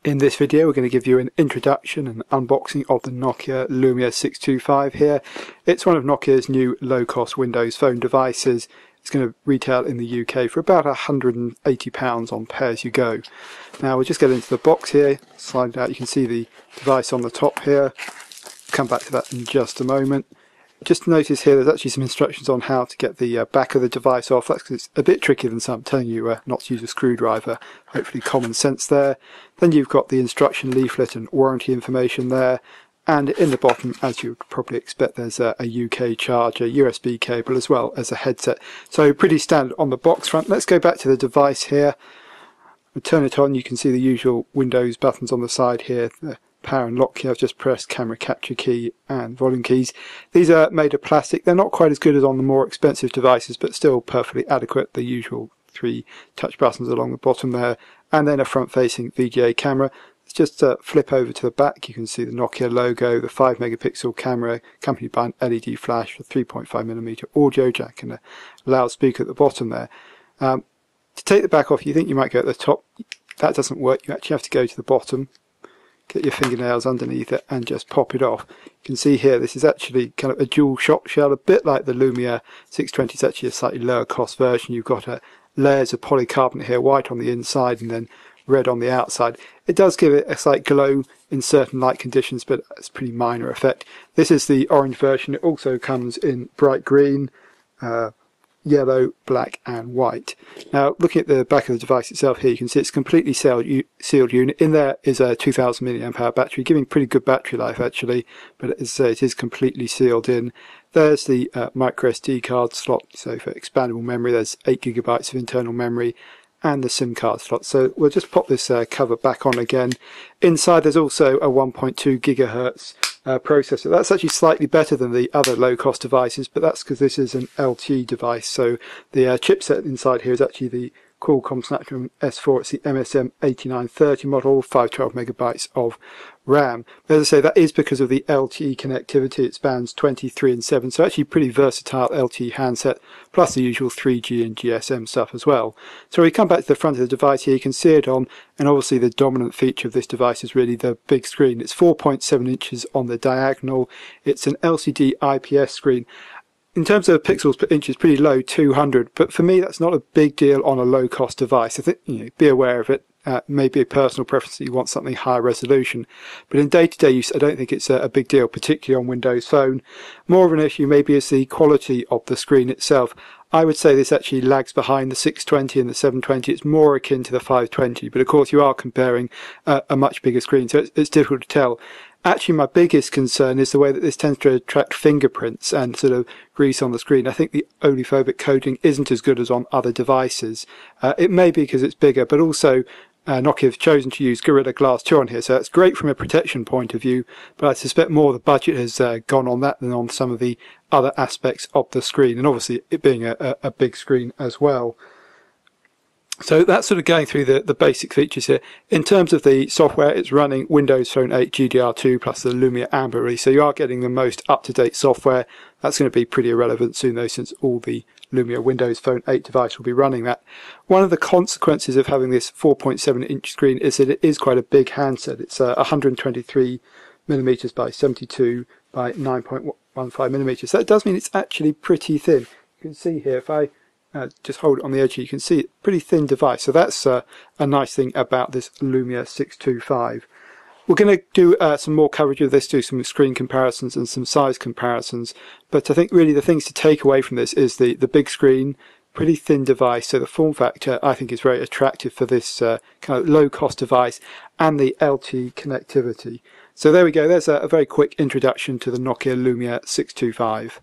In this video we're going to give you an introduction and unboxing of the Nokia Lumia 625 here. It's one of Nokia's new low-cost Windows Phone devices. It's going to retail in the UK for about £180 on pay-as-you-go. Now we'll just get into the box here, slide it out, you can see the device on the top here. Come back to that in just a moment. Just notice here there's actually some instructions on how to get the back of the device off. That's because it's a bit trickier than some telling you not to use a screwdriver. Hopefully common sense there. Then you've got the instruction leaflet and warranty information there. And in the bottom, as you would probably expect, there's a UK charger, USB cable, as well as a headset. So pretty standard on the box front. Let's go back to the device here. We'll turn it on. You can see the usual Windows buttons on the side here. The power and lock key I've just pressed, camera capture key and volume keys. These are made of plastic. They're not quite as good as on the more expensive devices, but still perfectly adequate. The usual 3 touch buttons along the bottom there, and then a front-facing VGA camera. Let's just flip over to the back. You can see the Nokia logo, the 5 megapixel camera accompanied by an LED flash, a 3.5mm audio jack and a loudspeaker at the bottom there. To take the back off, you think you might go at the top. That doesn't work. You actually have to go to the bottom, get your fingernails underneath it and just pop it off. You can see here this is actually kind of a dual shock shell, a bit like the Lumia 620. It's actually a slightly lower cost version. You've got layers of polycarbonate here, white on the inside and then red on the outside. It does give it a slight glow in certain light conditions, but it's a pretty minor effect. This is the orange version. It also comes in bright green, yellow, black and white. Now looking at the back of the device itself here, you can see it's a completely sealed unit. In there is a 2000 mAh battery, giving pretty good battery life actually, but as I say, it is completely sealed in. There's the micro SD card slot, so for expandable memory there's 8GB of internal memory, and the SIM card slot. So we'll just pop this cover back on again. Inside there's also a 1.2 GHz processor. That's actually slightly better than the other low-cost devices, but that's because this is an LTE device. So the chipset inside here is actually the Qualcomm Snapdragon S4. It's the MSM 8930 model, 512 megabytes of RAM. But as I say, that is because of the LTE connectivity. It spans 23 and 7, so actually pretty versatile LTE handset, plus the usual 3G and GSM stuff as well. So we come back to the front of the device here, you can see it on, and obviously the dominant feature of this device is really the big screen. It's 4.7 inches on the diagonal. It's an LCD IPS screen. In terms of pixels per inch, it's pretty low, 200, but for me that's not a big deal on a low-cost device. I think, be aware of it. Maybe a personal preference that you want something higher resolution, but in day-to-day use I don't think it's a big deal, particularly on Windows Phone. More of an issue maybe is the quality of the screen itself. I would say this actually lags behind the 620 and the 720. It's more akin to the 520, but of course you are comparing a much bigger screen, so it's difficult to tell. Actually, my biggest concern is the way that this tends to attract fingerprints and sort of grease on the screen. I think the oleophobic coating isn't as good as on other devices. It may be because it's bigger, but also Nokia have chosen to use Gorilla Glass 2 on here, so that's great from a protection point of view, but I suspect more of the budget has gone on that than on some of the other aspects of the screen, and obviously it being a big screen as well. So that's sort of going through the basic features here. In terms of the software, it's running Windows Phone 8 GDR2 plus the Lumia Amber release, so you are getting the most up-to-date software. That's going to be pretty irrelevant soon though, since all the Lumia Windows Phone 8 device will be running that. One of the consequences of having this 4.7 inch screen is that it is quite a big handset. It's 123mm by 72 by 9.15mm. So that does mean it's actually pretty thin. You can see here, if I just hold it on the edge here, you can see it's a pretty thin device. So that's a nice thing about this Lumia 625. We're going to do some more coverage of this, do some screen comparisons and some size comparisons, but I think really the things to take away from this is the big screen, pretty thin device, so the form factor I think is very attractive for this kind of low cost device, and the LTE connectivity. So there we go, there's a very quick introduction to the Nokia Lumia 625.